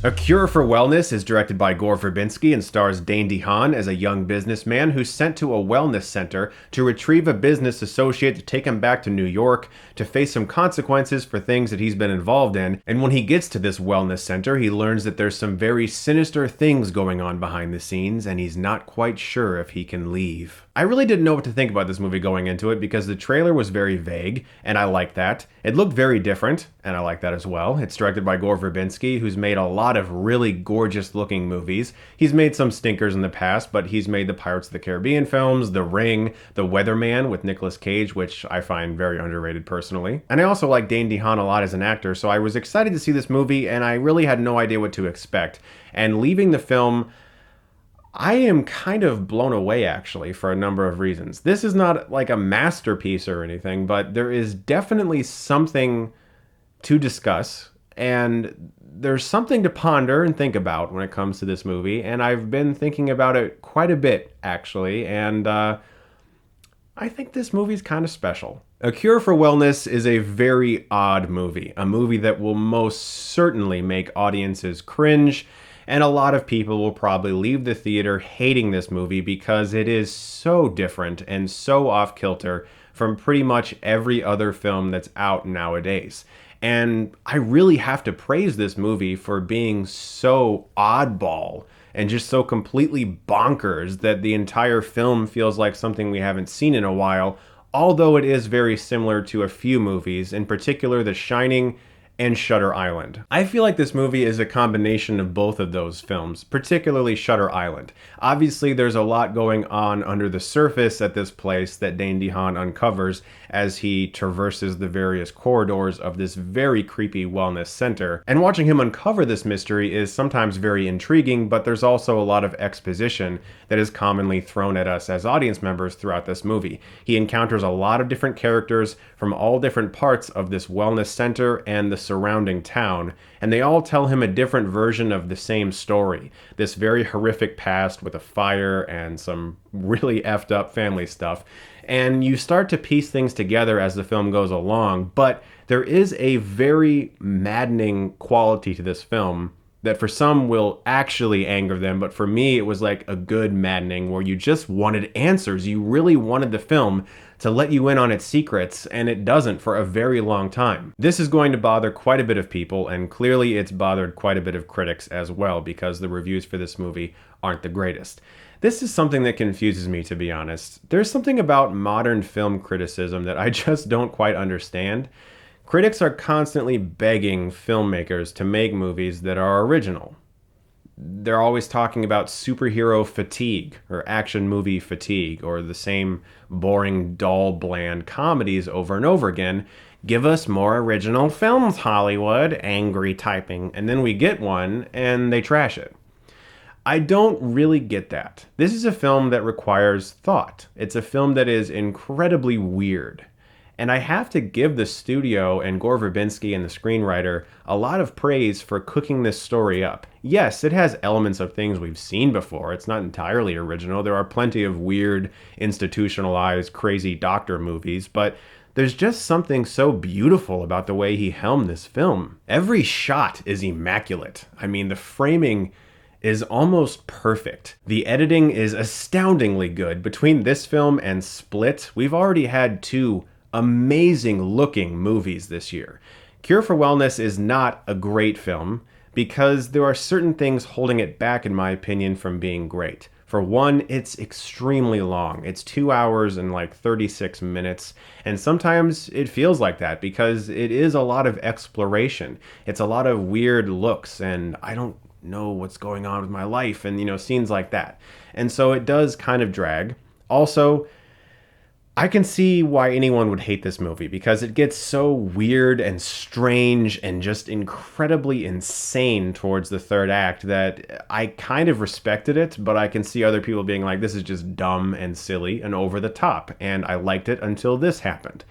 A Cure for Wellness is directed by Gore Verbinski and stars Dane Dehaan as a young businessman who's sent to a wellness center to retrieve a business associate to take him back to New York to face some consequences for things that he's been involved in. And when he gets to this wellness center, he learns that there's some very sinister things going on behind the scenes, and he's not quite sure if he can leave. I really didn't know what to think about this movie going into it because the trailer was very vague, and I like that. It looked very different, and I like that as well. It's directed by Gore Verbinski, who's made a lot of really gorgeous looking movies. He's made some stinkers in the past, but he's made the Pirates of the Caribbean films, The Ring, The Weatherman with Nicolas Cage, which I find very underrated personally. And I also like Dane Dehaan a lot as an actor, so I was excited to see this movie, and I really had no idea what to expect. And leaving the film, I am kind of blown away, actually, for a number of reasons. This is not like a masterpiece or anything, but there is definitely something to discuss, and there's something to ponder and think about when it comes to this movie, and I've been thinking about it quite a bit, actually, and I think this movie's kind of special. A Cure for Wellness is a very odd movie, a movie that will most certainly make audiences cringe, and a lot of people will probably leave the theater hating this movie because it is so different and so off-kilter from pretty much every other film that's out nowadays. And I really have to praise this movie for being so oddball and just so completely bonkers that the entire film feels like something we haven't seen in a while, although it is very similar to a few movies, in particular The Shining and Shutter Island. I feel like this movie is a combination of both of those films, particularly Shutter Island. Obviously, there's a lot going on under the surface at this place that Dane Dehaan uncovers as he traverses the various corridors of this very creepy wellness center. And watching him uncover this mystery is sometimes very intriguing, but there's also a lot of exposition that is commonly thrown at us as audience members throughout this movie. He encounters a lot of different characters from all different parts of this wellness center and the surrounding town, and they all tell him a different version of the same story. This very horrific past with a fire and some really effed up family stuff. And you start to piece things together as the film goes along, but there is a very maddening quality to this film that for some will actually anger them, but for me it was like a good maddening where you just wanted answers. You really wanted the film to let you in on its secrets, and it doesn't for a very long time. This is going to bother quite a bit of people, and clearly it's bothered quite a bit of critics as well, because the reviews for this movie aren't the greatest. This is something that confuses me, to be honest. There's something about modern film criticism that I just don't quite understand. Critics are constantly begging filmmakers to make movies that are original. They're always talking about superhero fatigue or action movie fatigue or the same boring, dull, bland comedies over and over again. Give us more original films, Hollywood, angry typing. And then we get one and they trash it. I don't really get that. This is a film that requires thought. It's a film that is incredibly weird. And I have to give the studio and Gore Verbinski and the screenwriter a lot of praise for cooking this story up. Yes, it has elements of things we've seen before. It's not entirely original. There are plenty of weird, institutionalized, crazy doctor movies, but there's just something so beautiful about the way he helmed this film. Every shot is immaculate. I mean, the framing is almost perfect. The editing is astoundingly good. Between this film and Split, we've already had two amazing looking movies this year. Cure for Wellness is not a great film because there are certain things holding it back, in my opinion, from being great. For one, it's extremely long. It's 2 hours and like 36 minutes, and sometimes it feels like that because it is a lot of exploration. It's a lot of weird looks, and I don't know what's going on with my life, and scenes like that. And so it does kind of drag. Also, I can see why anyone would hate this movie because it gets so weird and strange and just incredibly insane towards the third act that I kind of respected it, but I can see other people being like, this is just dumb and silly and over the top, and I liked it until this happened.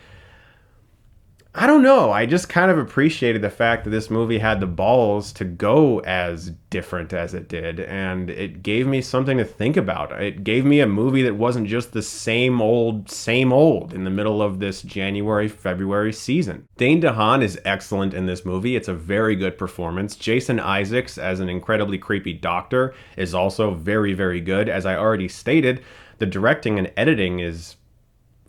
I don't know. I just kind of appreciated the fact that this movie had the balls to go as different as it did, and it gave me something to think about. It gave me a movie that wasn't just the same old in the middle of this January, February season. Dane Dehaan is excellent in this movie. It's a very good performance. Jason Isaacs as an incredibly creepy doctor is also very, very good. As I already stated, the directing and editing is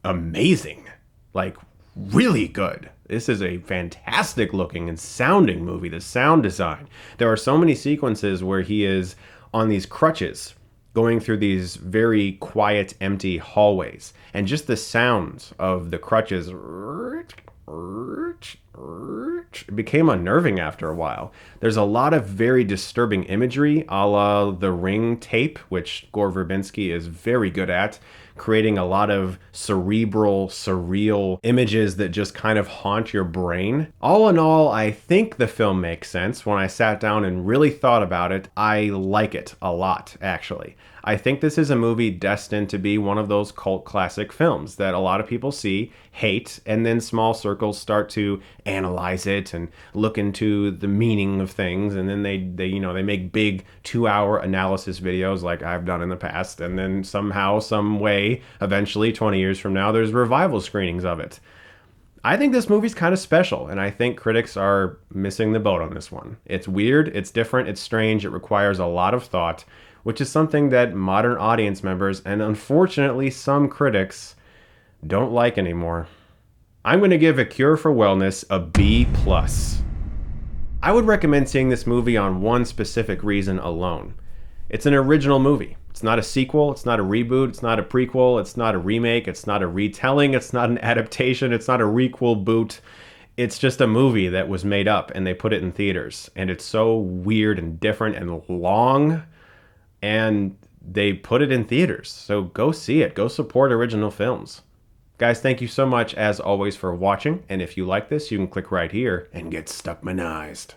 amazing. Like, really good. This is a fantastic looking and sounding movie. The sound design. There are so many sequences where he is on these crutches going through these very quiet, empty hallways. And just the sounds of the crutches, it became unnerving after a while. There's a lot of very disturbing imagery, a la The Ring tape, which Gore Verbinski is very good at, creating a lot of cerebral, surreal images that just kind of haunt your brain. All in all, I think the film makes sense. When I sat down and really thought about it, I like it a lot, actually. I think this is a movie destined to be one of those cult classic films that a lot of people see, hate, and then small circles start to analyze it and look into the meaning of things, and then they make big 2-hour analysis videos like I've done in the past, and then somehow, some way, eventually 20 years from now, there's revival screenings of it. I think this movie's kind of special, and I think critics are missing the boat on this one. It's weird, it's different, it's strange, it requires a lot of thought, which is something that modern audience members, and unfortunately some critics, don't like anymore. I'm going to give A Cure for Wellness a B+. I would recommend seeing this movie on one specific reason alone. It's an original movie. It's not a sequel, it's not a reboot, it's not a prequel, it's not a remake, it's not a retelling, it's not an adaptation, it's not a requel boot. It's just a movie that was made up and they put it in theaters. And it's so weird and different and long, and they put it in theaters. So go see it. Go support original films. Guys, thank you so much as always for watching. And if you like this, you can click right here and get Stuckmanized.